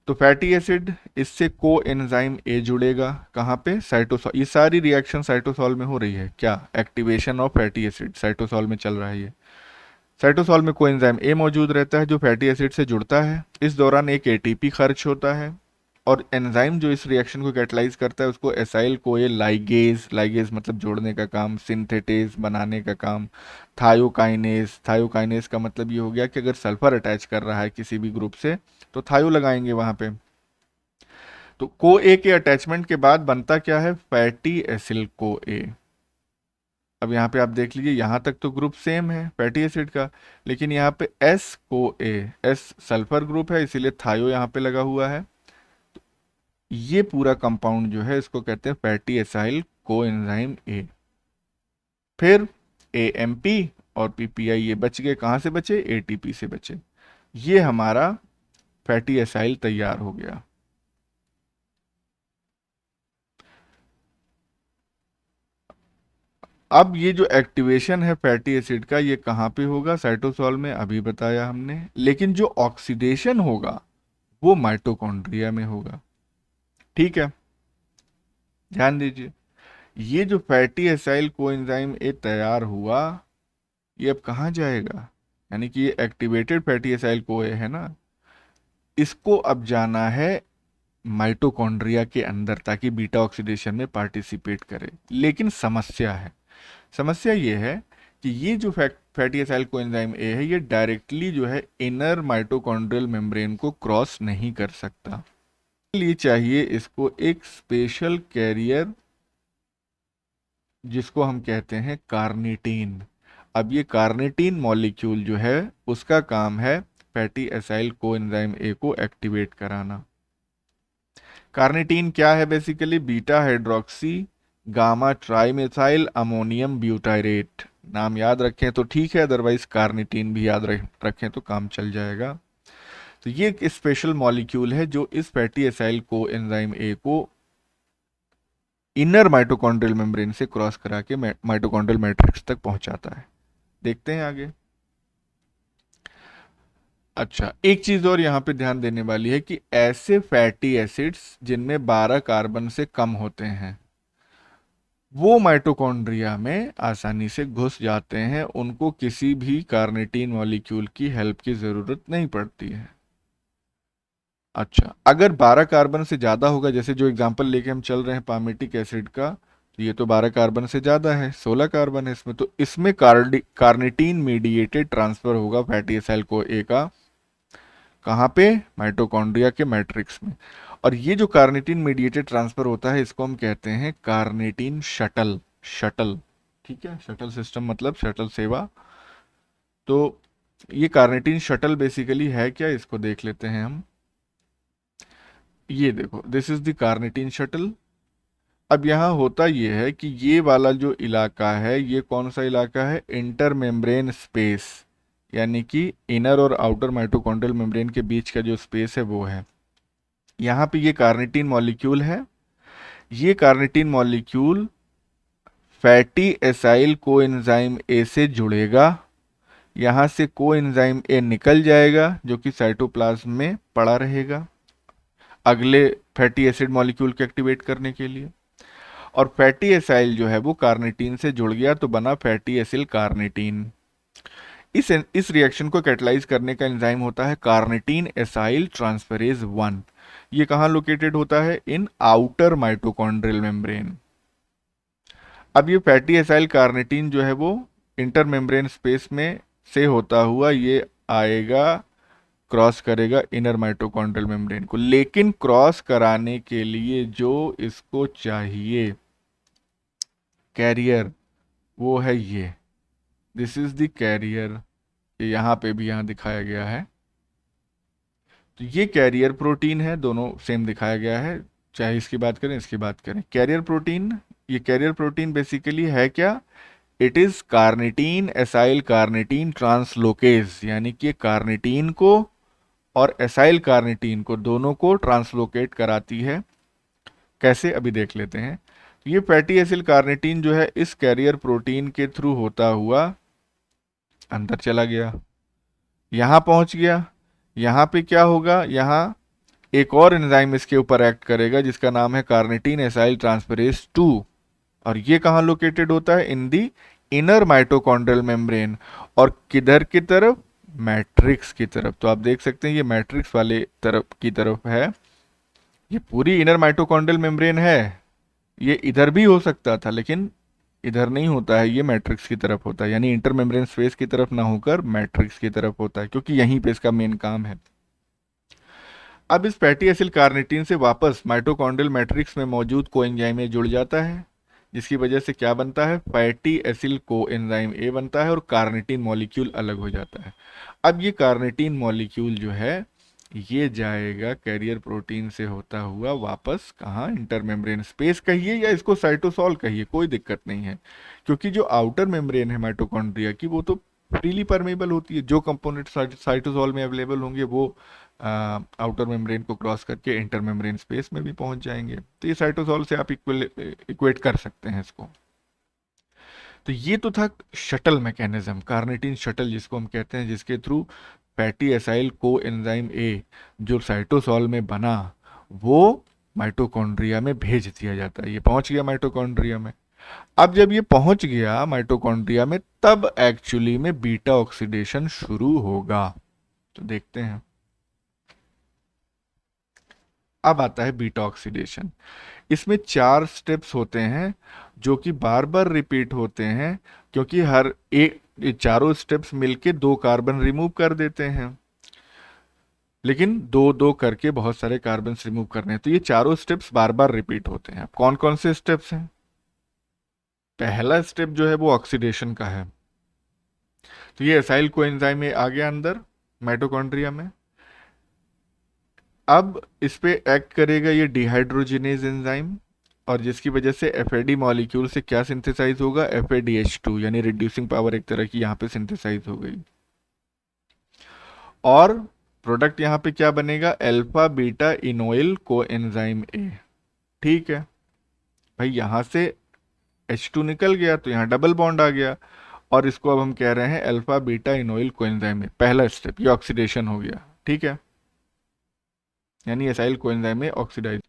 [SPEAKER 1] तो फैटी एसिड इससे को एंजाइम ए जुड़ेगा, कहाँ पे? साइटोसॉल। ये सारी रिएक्शन साइटोसॉल में हो रही है। क्या? Activation of fatty acid cytosol में चल रहा है। ये साइटोसॉल में को एंजाइम ए मौजूद रहता है जो फैटी एसिड से जुड़ता है। इस दौरान एक एटीपी खर्च होता है, और एंजाइम जो इस रिएक्शन को कैटलाइज करता है उसको एसाइल कोए लाइगेज, लाइगेज मतलब जोड़ने का काम, सिंथेटेज बनाने का काम, थायोकाइनेज। थायोकाइनेज का मतलब ये हो गया कि अगर सल्फर अटैच कर रहा है किसी भी ग्रुप से तो थायो लगाएंगे वहां पे। तो को ए के अटैचमेंट के बाद बनता क्या है? फैटी एसिल को ए। अब यहाँ पे आप देख लीजिए, यहाँ तक तो ग्रुप सेम है फैटी एसिड का, लेकिन यहाँ पे एस को ए, एस सल्फर ग्रुप है इसीलिए थायो यहाँ पे लगा हुआ है। ये पूरा कंपाउंड जो है इसको कहते हैं फैटी एसाइल कोएंजाइम ए। फिर AMP और PPI ये बच गए, कहाँ से बचे? ATP से बचे। ये हमारा फैटी एसाइल तैयार हो गया। अब ये जो एक्टिवेशन है फैटी एसिड का ये कहाँ पे होगा? साइटोसॉल में, अभी बताया हमने। लेकिन जो ऑक्सीडेशन होगा वो माइटोकॉन्ड्रिया में होगा। ठीक है, ध्यान दीजिए, ये जो फैटी एसाइल कोएंजाइम ए तैयार हुआ, ये अब कहाँ जाएगा, यानी कि ये एक्टिवेटेड फैटी एसाइल कोए है ना, इसको अब जाना है माइटोकॉन्ड्रिया के अंदर ताकि बीटा ऑक्सीडेशन में पार्टिसिपेट करे। लेकिन समस्या है, समस्या ये है कि ये जो फैटी एसाइल कोएंजाइम ए है, ये डायरेक्टली जो है इनर माइटोकॉन्ड्रियल मेम्ब्रेन को क्रॉस नहीं कर सकता। लिए चाहिए इसको एक स्पेशल कैरियर जिसको हम कहते हैं कार्निटीन। अब ये कार्निटीन मॉलिक्यूल जो है उसका काम है फैटी एसाइल कोएंजाइम ए को एक्टिवेट कराना। कार्निटीन क्या है, basically beta hydroxy gamma trimethyl ammonium butyrate. नाम याद रखें तो ठीक है, अदरवाइज कार्निटीन भी याद रखें तो काम चल जाएगा। तो ये एक स्पेशल मॉलिक्यूल है जो इस फैटी एसाइल कोएंजाइम ए को इनर माइटोकॉन्ड्रियल मेम्ब्रेन से क्रॉस करा के माइटोकॉन्ड्रियल मैट्रिक्स तक पहुंचाता है। देखते हैं आगे। अच्छा, एक चीज और यहां पे ध्यान देने वाली है कि ऐसे फैटी एसिड्स जिनमें 12 कार्बन से कम होते हैं वो माइटोकॉन्ड्रिया में आसानी से घुस जाते हैं, उनको किसी भी कार्निटीन मॉलिक्यूल की हेल्प की जरूरत नहीं पड़ती है। अच्छा, अगर 12 कार्बन से ज्यादा होगा, जैसे जो एग्जांपल लेके हम चल रहे हैं पामिटिक एसिड का, तो ये तो 12 कार्बन से ज्यादा है, 16 कार्बन है इसमें, तो इसमें कार्निटीन मीडिएटेड ट्रांसफर होगा फैटी एसाइल को ए का, कहाँ पे, माइटोकॉन्ड्रिया के मैट्रिक्स में। और ये जो कार्निटीन मीडिएटेड ट्रांसफर होता है इसको हम कहते हैं कार्निटीन शटल। शटल, ठीक है, शटल सिस्टम मतलब शटल सेवा। तो ये कार्निटीन शटल बेसिकली है क्या, इसको देख लेते हैं हम। ये देखो, this is the carnitine shuttle. अब यहाँ होता ये है कि ये वाला जो इलाका है, ये कौन सा इलाका है, इंटर मेम्ब्रेन स्पेस, यानी कि इनर और आउटर माइटोकॉन्ड्रियल मेम्ब्रेन के बीच का जो स्पेस है वो है। यहाँ पे ये कार्निटीन मॉलिक्यूल है, ये carnitine molecule fatty acyl coenzyme A से जुड़ेगा, यहाँ से कोएंजाइम ए निकल जाएगा जो कि साइटोप्लाज्म में पड़ा रहेगा अगले फैटी एसिड मॉलिक्यूल को एक्टिवेट करने के लिए। और फैटी एसाइल जो है वो कार्निटीन से जुड़ गया तो बना फैटी एसिल कार्निटीन। इस रिएक्शन को कैटलाइज करने का एंजाइम होता है कार्निटीन एसाइल ट्रांसफेरेज 1। ये कहाँ लोकेटेड होता है, इन आउटर माइटोकॉन्ड्रियल मेम्ब्रेन। अब ये फैटी एसाइल कार्निटीन जो है वो इंटर मेम्ब्रेन स्पेस में से होता हुआ ये आएगा, क्रॉस करेगा इनर माइटोकॉन्ड्रियल मेम्ब्रेन को। लेकिन क्रॉस कराने के लिए जो इसको चाहिए कैरियर, वो है ये, दिस इज द कैरियर। यहाँ पे भी यहाँ दिखाया गया है। तो ये कैरियर प्रोटीन है, दोनों सेम दिखाया गया है, चाहे इसकी बात करें इसकी बात करें। कैरियर प्रोटीन, ये कैरियर प्रोटीन बेसिकली है क्या, it is carnitine acyl carnitine translocase, यानी कि कार्निटीन को और एसाइल कार्निटीन को दोनों को ट्रांसलोकेट कराती है। कैसे, अभी देख लेते हैं। ये फैटी एसिल कार्निटीन जो है इस कैरियर प्रोटीन के थ्रू होता हुआ अंदर चला गया, यहां पहुंच गया। यहां पे क्या होगा, यहां एक और एंजाइम इसके ऊपर एक्ट करेगा जिसका नाम है कार्निटीन एसाइल ट्रांसफेरेज 2। और ये कहां लोकेटेड होता है, इन दी इनर माइटोकॉन्ड्रियल मेम्ब्रेन। और किधर की तरफ, मैट्रिक्स की तरफ। तो आप देख सकते हैं ये मैट्रिक्स वाले तरफ की तरफ है, ये पूरी इनर माइटोकॉन्ड्रियल मेम्ब्रेन है। ये इधर भी हो सकता था लेकिन इधर नहीं होता है, ये मैट्रिक्स की तरफ होता है, यानी इंटर मेम्ब्रेन स्पेस की तरफ ना होकर मैट्रिक्स की तरफ होता है, क्योंकि यहीं पे इसका मेन काम है। अब इस फैटी एसिल कार्निटीन से वापस माइटोकॉन्ड्रियल मैट्रिक्स में मौजूद कोएंजाइम में जुड़ जाता है, जिसकी वजह से क्या बनता है, फैटी एसिल कोएंजाइम ए बनता है और कार्निटीन मॉलिक्यूल अलग हो जाता है। अब ये कार्निटीन मॉलिक्यूल जो है ये जाएगा कैरियर प्रोटीन से होता हुआ वापस कहाँ, इंटर मेम्ब्रेन स्पेस कहिए या इसको साइटोसॉल कहिए, कोई दिक्कत नहीं है, क्योंकि जो आउटर मेम्ब्रेन है माइटोकॉन्ड्रिया की वो तो फ्रीली परमेबल होती है। जो कंपोनेंट साइटोसॉल में अवेलेबल होंगे वो आउटर मेम्ब्रेन को क्रॉस करके इंटर मेम्ब्रेन स्पेस में भी पहुंच जाएंगे। तो ये साइटोसॉल से आप इक्वेट कर सकते हैं इसको। तो ये तो था शटल मैकेनिज्म, कार्निटीन शटल जिसको हम कहते हैं, जिसके थ्रू फैटी एसाइल को एंजाइम ए जो साइटोसॉल में बना वो माइटोकॉन्ड्रिया में भेज दिया जाता है। ये पहुंच गया माइटोकॉन्ड्रिया में। अब जब ये पहुंच गया माइटोकॉन्ड्रिया में तब एक्चुअली में बीटा ऑक्सीडेशन शुरू होगा। तो देखते हैं। अब आता है बीटा ऑक्सीडेशन। इसमें 4 स्टेप्स होते हैं जो कि बार बार रिपीट होते हैं, क्योंकि हर एक ये चारों स्टेप्स मिलके 2 कार्बन रिमूव कर देते हैं, लेकिन दो दो करके बहुत सारे कार्बन रिमूव करने हैं। तो ये चारों स्टेप्स बार बार रिपीट होते हैं। अब कौन कौन से स्टेप्स हैं? पहला स्टेप जो है वो ऑक्सीडेशन का है। तो ये एसाइल कोएंजाइम में आ गया अंदर माइटोकॉन्ड्रिया में। अब इस पे एक्ट करेगा ये डिहाइड्रोजिनेज एंजाइम, और जिसकी वजह से एफएडी मॉलिक्यूल से क्या सिंथेसाइज होगा? FADH2, यानी रिड्यूसिंग पावर एक तरह की यहाँ पे सिंथेसाइज हो गई। और प्रोडक्ट यहाँ पे क्या बनेगा? अल्फा बीटा इनोइल को एंजाइम ए। ठीक है भाई, यहाँ से H2 निकल गया तो यहाँ डबल बॉन्ड आ गया, और इसको अब हम कह रहे हैं अल्फा बीटा इनोइल को एंजाइम ए। पहला स्टेप ये ऑक्सीडेशन हो गया। ठीक है, यानी एसाइल कोएंजाइम में ऑक्सीडाइज।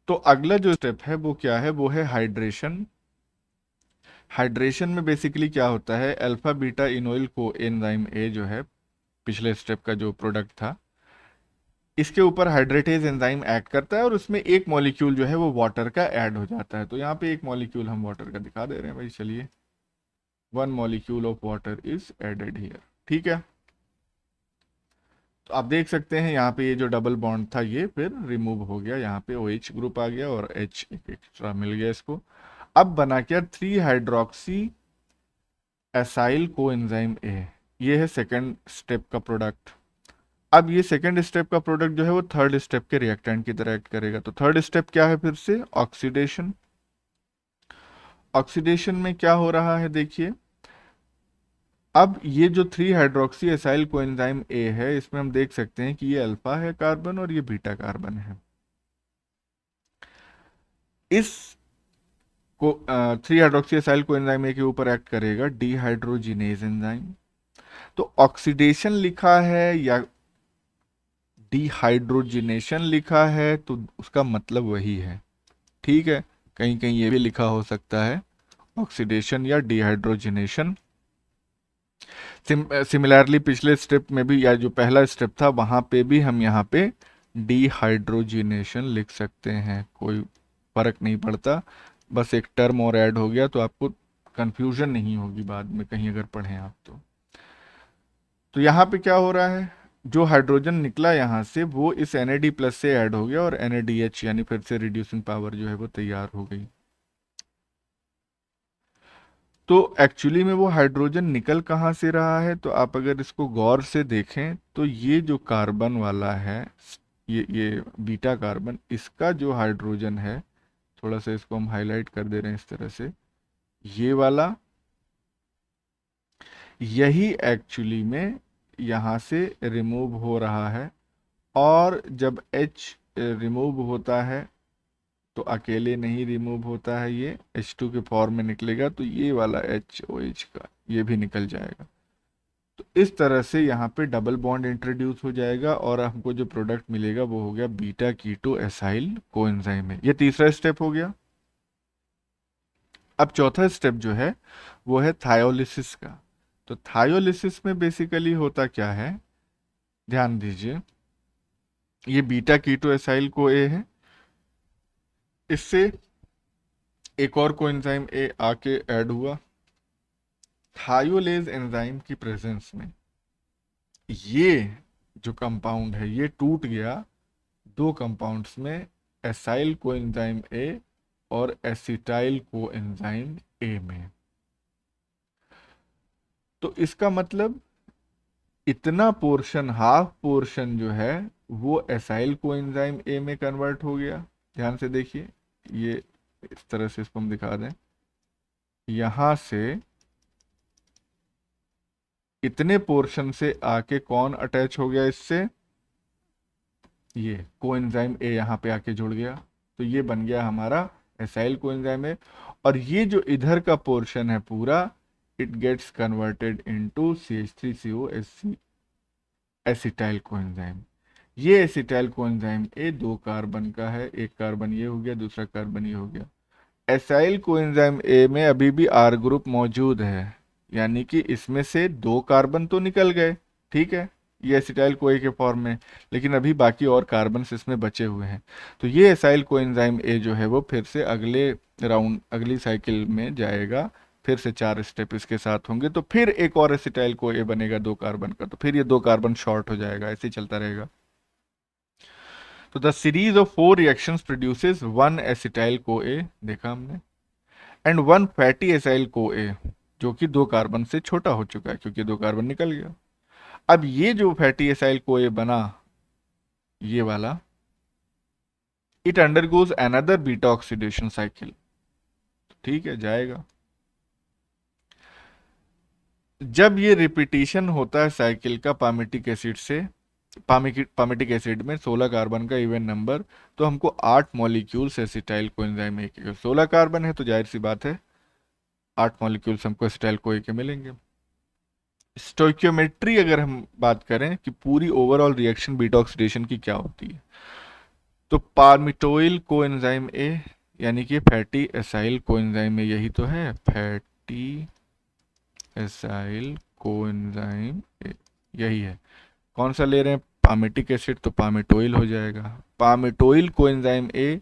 [SPEAKER 1] तो अगला जो स्टेप है वो क्या है? वो है हाइड्रेशन। हाइड्रेशन में बेसिकली क्या होता है? अल्फा बीटा इनोइल को एंजाइम ए जो है पिछले स्टेप का जो प्रोडक्ट था, इसके ऊपर हाइड्रेटेज एंजाइम एक्ट करता है, और उसमें एक मॉलिक्यूल जो है वो वाटर का ऐड हो जाता है। तो यहाँ पे एक मॉलिक्यूल हम वाटर का दिखा दे रहे हैं भाई, चलिए। 1 molecule of water is added here. ठीक है, तो आप देख सकते हैं यहाँ पे ये जो डबल बॉन्ड था ये फिर रिमूव हो गया, यहाँ पे OH ग्रुप आ गया और H एक एक्स्ट्रा मिल गया इसको। अब बना क्या? 3 हाइड्रोक्सी एसाइल को एंजाइम ए। ये है सेकंड स्टेप का प्रोडक्ट। अब ये सेकंड स्टेप का प्रोडक्ट जो है वो थर्ड स्टेप के रिएक्टेंट की तरह एक्ट करेगा। तो थर्ड स्टेप क्या है? फिर से ऑक्सीडेशन। ऑक्सीडेशन में क्या हो रहा है देखिए। अब ये जो 3 हाइड्रोक्सी एसाइल कोएंजाइम ए है, इसमें हम देख सकते हैं कि ये अल्फा है कार्बन और ये बीटा कार्बन है। इस को 3 हाइड्रोक्सी एसाइल कोएंजाइम ए के ऊपर एक्ट करेगा डिहाइड्रोजिनेज एंजाइम। तो ऑक्सीडेशन लिखा है या डिहाइड्रोजिनेशन लिखा है तो उसका मतलब वही है। ठीक है, कहीं कहीं ये भी लिखा हो सकता है ऑक्सीडेशन या डिहाइड्रोजिनेशन। सिमिलरली पिछले स्टेप में भी, या जो पहला स्टेप था वहां पे भी हम यहाँ पे डिहाइड्रोजिनेशन लिख सकते हैं, कोई फर्क नहीं पड़ता। बस एक टर्म और ऐड हो गया तो आपको कंफ्यूजन नहीं होगी बाद में कहीं अगर पढ़ें आप तो यहाँ पे क्या हो रहा है? जो हाइड्रोजन निकला यहाँ से वो इस NAD+ से ऐड हो गया, और NADH यानी फिर से रिड्यूसिंग पावर जो है वो तैयार हो गई। तो एक्चुअली में वो हाइड्रोजन निकल कहाँ से रहा है? तो आप अगर इसको गौर से देखें तो ये जो कार्बन वाला है, ये बीटा कार्बन, इसका जो हाइड्रोजन है, थोड़ा सा इसको हम हाईलाइट कर दे रहे हैं इस तरह से, ये वाला, यही एक्चुअली में यहाँ से रिमूव हो रहा है। और जब H रिमूव होता है तो अकेले नहीं रिमूव होता है, ये H2 के फॉर्म में निकलेगा, तो ये वाला HOH का ये भी निकल जाएगा। तो इस तरह से यहाँ पे डबल बॉन्ड इंट्रोड्यूस हो जाएगा, और हमको जो प्रोडक्ट मिलेगा वो हो गया बीटा कीटो एसाइल कोएंजाइम है। ये तीसरा स्टेप हो गया। अब चौथा स्टेप जो है वो है थायोलिसिस का। तो थायोलिसिस में बेसिकली होता क्या है, ध्यान दीजिए। ये बीटा कीटो एसाइल को ए है, इससे एक और कोएंजाइम ए आके ऐड हुआ। थायोलेज एंजाइम की प्रेजेंस में ये जो कंपाउंड है ये टूट गया 2 कंपाउंड्स में, एसाइल कोएंजाइम ए और एसिटाइल कोएंजाइम ए में। तो इसका मतलब इतना पोर्शन, हाफ पोर्शन जो है वो एसाइल कोएंजाइम ए में कन्वर्ट हो गया। ध्यान से देखिए, ये इस तरह से इसको हम दिखा दें, यहां से इतने पोर्शन से आके कौन अटैच हो गया इससे? ये कोएंजाइम ए यहाँ पे आके जुड़ गया, तो ये बन गया हमारा एसाइल कोएंजाइम ए। और ये जो इधर का पोर्शन है पूरा, it gets converted into CH3COSC acetyl coenzyme. ये एसिटाइल कोएंजाइम ए 2 कार्बन का है, एक कार्बन ये हो गया, दूसरा कार्बन ये हो गया। एसाइल कोएंजाइम ए में अभी भी आर ग्रुप मौजूद है, यानी कि इसमें से 2 कार्बन तो निकल गए, ठीक है, ये एसिटाइल कोए के फॉर्म में, लेकिन अभी बाकी और कार्बन इसमें बचे हुए हैं। तो ये एसाइल कोएंजाइम ए जो है वो फिर से अगले राउंड, अगली साइकिल में जाएगा, फिर से 4 स्टेप इसके साथ होंगे, तो फिर एक और एसिटाइल कोए बनेगा 2 कार्बन का, तो फिर ये 2 कार्बन शॉर्ट हो जाएगा, ऐसे ही चलता रहेगा। तो the series of 4 reactions produces 1 acetyl CoA, देखा हमने, एंड 1 फैटी एसाइल कोए, जो कि 2 कार्बन से छोटा हो चुका है क्योंकि 2 कार्बन निकल गया। अब ये जो फैटी एसाइल कोए बना, ये वाला, it undergoes another beta oxidation cycle, ठीक है, जाएगा। जब ये रिपीटिशन होता है साइकिल का पामिटिक एसिड से, पामिटिक एसिड में 16 कार्बन का इवन नंबर, तो हमको 8 मॉलिक्यूल्स एसिटाइल कोएंजाइम ए के, 16 कार्बन है तो जाहिर सी बात है 8 मॉलिक्यूल्स हमको एसिटाइल कोए के मिलेंगे। स्टोइकियोमेट्री अगर हम बात करें कि पूरी ओवरऑल रिएक्शन बीटा ऑक्सीडेशन की क्या होती है, तो पार्मिटोइल कोएंजाइम ए, यानी कि फैटी एसाइल कोएंजाइम ए, यही तो है फैटी एसाइल कोएंजाइम ए, यही है। कौन सा ले रहे हैं, पामेटिक एसिड, तो पामेटोइल हो जाएगा। पामेटोइल कोएंजाइम ए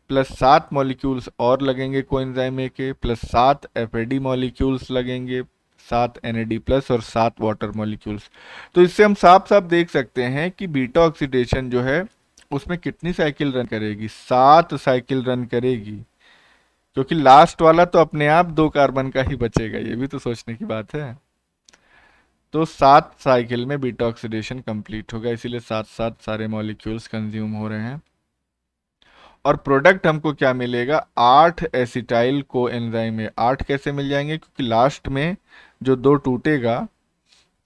[SPEAKER 1] प्लस 7 मॉलिक्यूल्स और लगेंगे कोएंजाइम ए के, प्लस 7 एफएडी मॉलिक्यूल्स लगेंगे, 7 एनएडी प्लस और 7 वाटर मॉलिक्यूल्स। तो इससे हम साफ साफ देख सकते हैं कि बीटा ऑक्सीडेशन जो है उसमें कितनी साइकिल रन करेगी, 7 साइकिल रन करेगी, क्योंकि लास्ट वाला तो अपने आप 2 कार्बन का ही बचेगा, ये भी तो सोचने की बात है। तो 7 साइकिल में बीटा ऑक्सीडेशन कंप्लीट होगा, इसीलिए 7 सारे मॉलिक्यूल्स कंज्यूम हो रहे हैं। और प्रोडक्ट हमको क्या मिलेगा, 8 एसिटाइल को एंजाइम में। 8 कैसे मिल जाएंगे, क्योंकि लास्ट में जो 2 टूटेगा,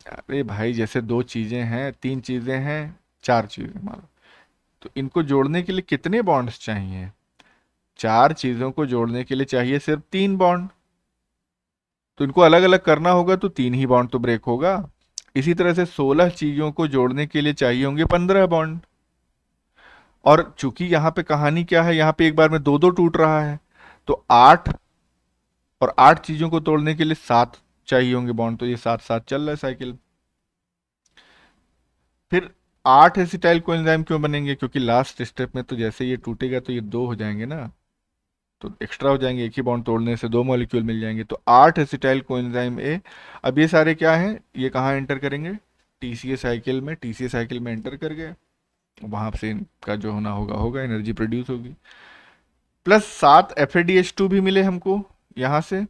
[SPEAKER 1] अरे भाई जैसे 2 चीजें हैं, 3 चीजें हैं, 4 चीजें मान लो, तो इनको जोड़ने के लिए कितने बॉन्ड्स चाहिए, 4 चीजों को जोड़ने के लिए चाहिए सिर्फ 3 बॉन्ड, तो इनको अलग अलग करना होगा तो 3 ही बॉन्ड तो ब्रेक होगा। इसी तरह से 16 चीजों को जोड़ने के लिए चाहिए होंगे 15 बॉन्ड। और चूंकि यहाँ पे कहानी क्या है, यहाँ पे एक बार में 2 टूट रहा है, तो 8, और 8 चीजों को तोड़ने के लिए 7 चाहिए होंगे बॉन्ड, तो ये 7 चल रहा है साइकिल। फिर 8 एसिटाइल कोएंजाइम क्यों बनेंगे, क्योंकि लास्ट स्टेप में तो जैसे ये टूटेगा तो ये 2 हो जाएंगे ना, तो एक्स्ट्रा हो जाएंगे, एक ही बॉन्ड तोड़ने से 2 मॉलिक्यूल मिल जाएंगे, तो 8 एसिटाइल कोएंजाइम ए। अब ये सारे क्या हैं, ये कहाँ एंटर करेंगे, टीसीए साइकिल में, टीसीए साइकिल में एंटर कर गए, वहां से इनका जो होना होगा होगा, एनर्जी प्रोड्यूस होगी। प्लस 7 एफ भी मिले हमको यहाँ से,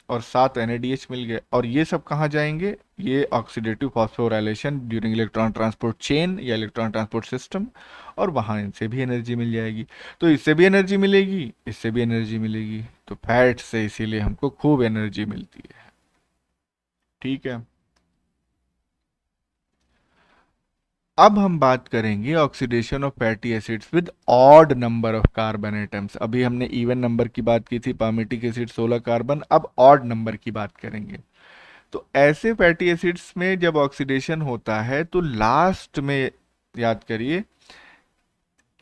[SPEAKER 1] और 7 NADH मिल गए, और ये सब कहाँ जाएंगे, ये oxidative phosphorylation during electron transport chain या इलेक्ट्रॉन ट्रांसपोर्ट सिस्टम, और वहाँ इनसे भी एनर्जी मिल जाएगी। तो इससे भी एनर्जी मिलेगी, इससे भी एनर्जी मिलेगी, तो फैट से इसीलिए हमको खूब एनर्जी मिलती है, ठीक है। अब हम बात करेंगे oxidation of fatty acids with odd number of carbon atoms. अभी हमने इवन नंबर की बात की थी, पामिटिक एसिड 16 कार्बन, अब ऑड नंबर की बात करेंगे। तो ऐसे फैटी एसिड्स में जब ऑक्सीडेशन होता है तो लास्ट में याद करिए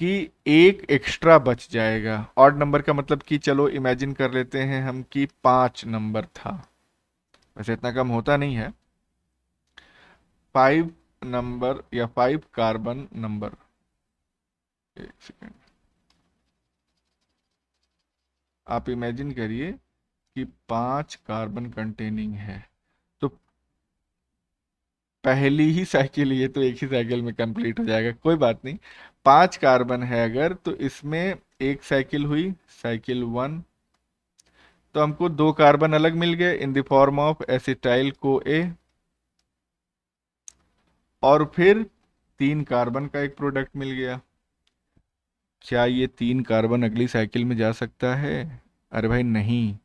[SPEAKER 1] कि एक एक्स्ट्रा बच जाएगा। ऑड नंबर का मतलब कि चलो इमेजिन कर लेते हैं हम कि 5 नंबर था, वैसे इतना कम होता नहीं है, 5 नंबर या 5 कार्बन नंबर, एक सेकेंड, आप इमेजिन करिए कि 5 कार्बन कंटेनिंग है, तो पहली ही साइकिल, ये तो एक ही साइकिल में कंप्लीट हो जाएगा, कोई बात नहीं। 5 कार्बन है अगर, तो इसमें एक साइकिल हुई, साइकिल 1, तो हमको 2 कार्बन अलग मिल गए in the form of acetyl CoA, और फिर 3 कार्बन का एक प्रोडक्ट मिल गया। क्या ये 3 कार्बन अगली साइकिल में जा सकता है, अरे भाई नहीं,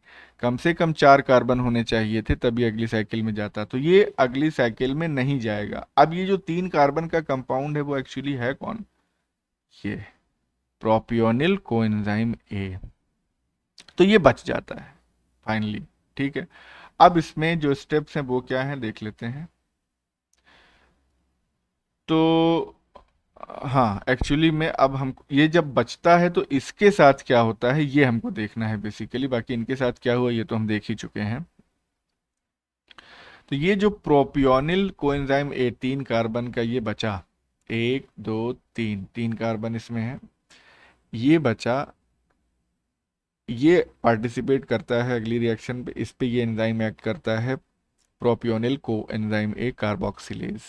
[SPEAKER 1] कम से कम 4 कार्बन होने चाहिए थे तभी अगली साइकिल में जाता, तो ये अगली साइकिल में नहीं जाएगा। अब ये जो 3 कार्बन का कंपाउंड है वो एक्चुअली है कौन, ये प्रोपियोनिल कोएंजाइम ए, तो ये बच जाता है फाइनली, ठीक है। अब इसमें जो स्टेप्स हैं वो क्या हैं देख लेते हैं। तो हाँ, एक्चुअली में अब हम ये जब बचता है तो इसके साथ क्या होता है ये हमको देखना है बेसिकली, बाकी इनके साथ क्या हुआ ये तो हम देख ही चुके हैं। तो ये जो प्रोपियोनिल कोएंजाइम ए, 3 कार्बन का ये बचा, 1 2 3 कार्बन इसमें है, ये बचा, ये पार्टिसिपेट करता है अगली रिएक्शन पे, इस पे ये एंजाइम एक्ट करता है, प्रोपियोनिल को एंजाइम ए कार्बोक्सिलेज।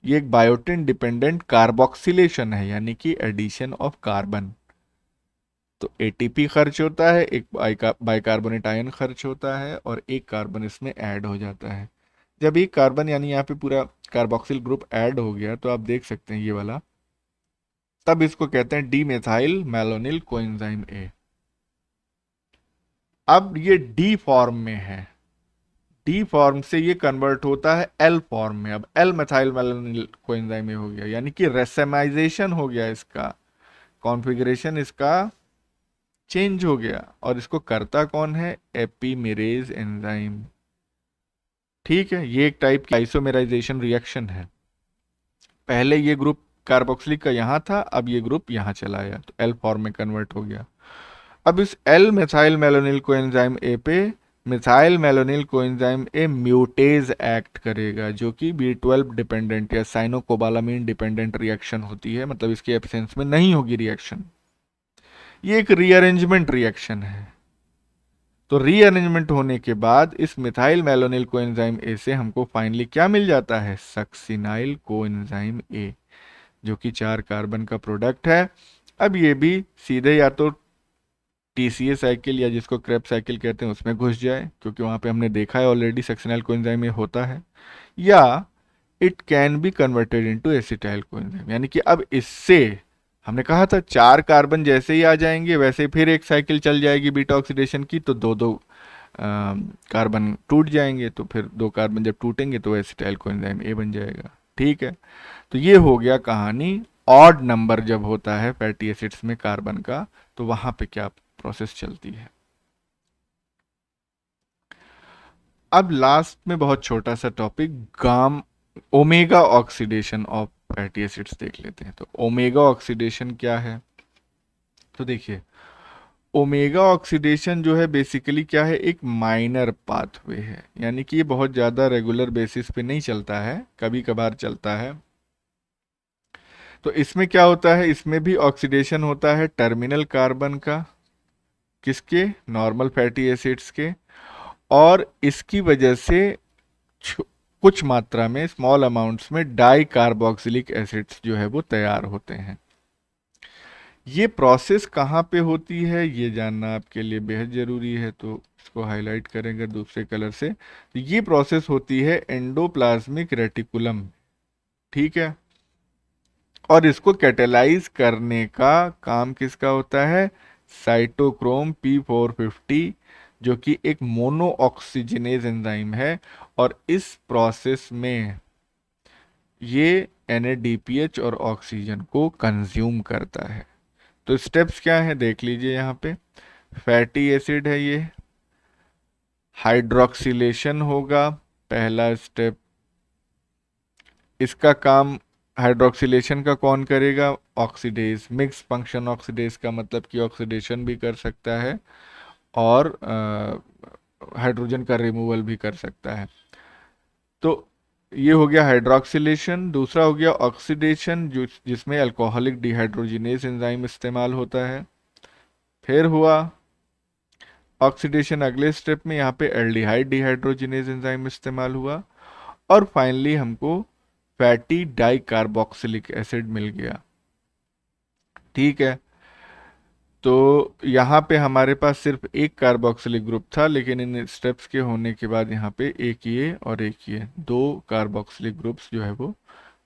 [SPEAKER 1] ये एक बायोटिन डिपेंडेंट कार्बोक्सिलेशन है, यानी कि एडिशन ऑफ कार्बन। तो एटीपी खर्च होता है, एक बाइकार्बोनेट आयन खर्च होता है, और एक कार्बन इसमें ऐड हो जाता है। जब एक कार्बन यानी यहाँ पे पूरा कार्बोक्सिल ग्रुप ऐड हो गया तो आप देख सकते हैं ये वाला, तब इसको कहते हैं D methyl malonyl coenzyme A. अब ये डी फॉर्म में है, डी फॉर्म से ये कन्वर्ट होता है एल फॉर्म में। अब L methyl malonyl coenzyme A हो गया, यानी कि रेसेमाइजेशन हो गया, इसका कॉन्फ़िगरेशन इसका चेंज हो गया। और इसको करता कौन है? एपिमेरेज एंजाइम। ठीक है, ये एक टाइप की आइसोमेराइजेशन रिएक्शन है। पहले ये ग्रुप कार्बोक्सिलिक का यहाँ था, अब ये ग्रुप यहाँ चला आया तो एल फॉर्म में कन्वर्ट हो गया। अब इस L methyl malonyl coenzyme A पे methyl malonyl coenzyme A mutase act करेगा, जो कि B12 डिपेंडेंट या साइनोकोबालामीन डिपेंडेंट रिएक्शन होती है, मतलब इसके एब्सेंस में नहीं होगी रिएक्शन। ये एक रीअरेंजमेंट रिएक्शन है। तो रीअरेंजमेंट होने के बाद इस मिथाइल मेलोनिल कोएंजाइम ए से हमको फाइनली क्या मिल जाता है? सक्सिनाइल कोएंजाइम ए, जो कि 4 कार्बन का प्रोडक्ट है। अब ये भी सीधे या तो TCA साइकिल या जिसको क्रेब साइकिल कहते हैं उसमें घुस जाए, क्योंकि वहां पे हमने देखा है ऑलरेडी सक्सिनाइल कोएंजाइम ए होता है, या it can be converted into acetyl coenzyme. यानी कि अब इससे हमने कहा था 4 कार्बन जैसे ही आ जाएंगे वैसे ही फिर एक साइकिल चल जाएगी बीटा ऑक्सीडेशन की, तो दो दो कार्बन टूट जाएंगे, तो फिर 2 कार्बन जब टूटेंगे तो एसिटाइल कोएंजाइम ए बन जाएगा। ठीक है, तो ये हो गया कहानी। ऑड नंबर जब होता है फैटी एसिड्स में कार्बन का, तो वहां पे क्या प्रोसेस चलती है। अब लास्ट में बहुत छोटा सा टॉपिक, गाम omega oxidation of fatty acids देख लेते हैं। तो ओमेगा ऑक्सीडेशन क्या है? तो देखिए, ओमेगा ऑक्सीडेशन जो है बेसिकली क्या है? एक माइनर पाथवे है, यानी कि ये बहुत ज़्यादा रेगुलर बेसिस पे नहीं चलता है, कभी कभार चलता है। तो इसमें क्या होता है? इसमें भी ऑक्सीडेशन होता है टर्मिनल कार्बन का, किसके? नॉर्मल फैटी एसिड्स के। और इसकी वजह से कुछ मात्रा में, स्मॉल अमाउंट्स में, डाई कार्बोक्सिलिक एसिड्स जो है वो तैयार होते हैं। ये प्रोसेस कहाँ पे होती है ये जानना आपके लिए बेहद ज़रूरी है, तो इसको हाईलाइट करेंगे दूसरे कलर से। तो ये प्रोसेस होती है एंडोप्लाज्मिक रेटिकुलम। ठीक है, और इसको कैटेलाइज करने का काम किसका होता है? साइटोक्रोम P450, जो कि एक मोनो ऑक्सीजनेज एंजाइम है, और इस प्रोसेस में ये NADPH और ऑक्सीजन को कंज्यूम करता है। तो स्टेप्स क्या है देख लीजिए यहाँ पे। फैटी एसिड है ये, हाइड्रोक्सिलेशन होगा पहला स्टेप। इसका काम हाइड्रोक्सिलेशन का कौन करेगा? ऑक्सीडेज, मिक्स फंक्शन ऑक्सीडेज का मतलब कि ऑक्सीडेशन भी कर सकता है और हाइड्रोजन का रिमूवल भी कर सकता है। तो ये हो गया हाइड्रोक्सिलेशन। दूसरा हो गया ऑक्सीडेशन, जो जिसमें अल्कोहलिक डिहाइड्रोजिनेज एंजाइम इस्तेमाल होता है। फिर हुआ ऑक्सीडेशन अगले स्टेप में, यहाँ पे एल्डिहाइड डिहाइड्रोजिनेज एंजाइम इस्तेमाल हुआ, और फाइनली हमको फैटी डाई कार्बोक्सिलिक एसिड मिल गया। ठीक है, तो यहाँ पे हमारे पास सिर्फ एक कार्बोक्सिलिक ग्रुप था, लेकिन इन स्टेप्स के होने के बाद यहाँ पे एक ये और एक ये 2 कार्बोक्सिलिक ग्रुप्स जो है वो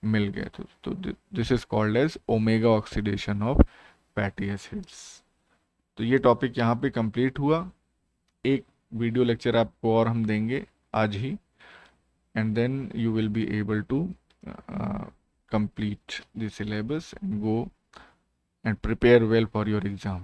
[SPEAKER 1] मिल गए। तो this is called as omega oxidation of fatty acids. तो ये टॉपिक यहाँ पे कंप्लीट हुआ। एक वीडियो लेक्चर आपको और हम देंगे आज ही, and then you will be able to complete the syllabus and go and prepare well for your exam.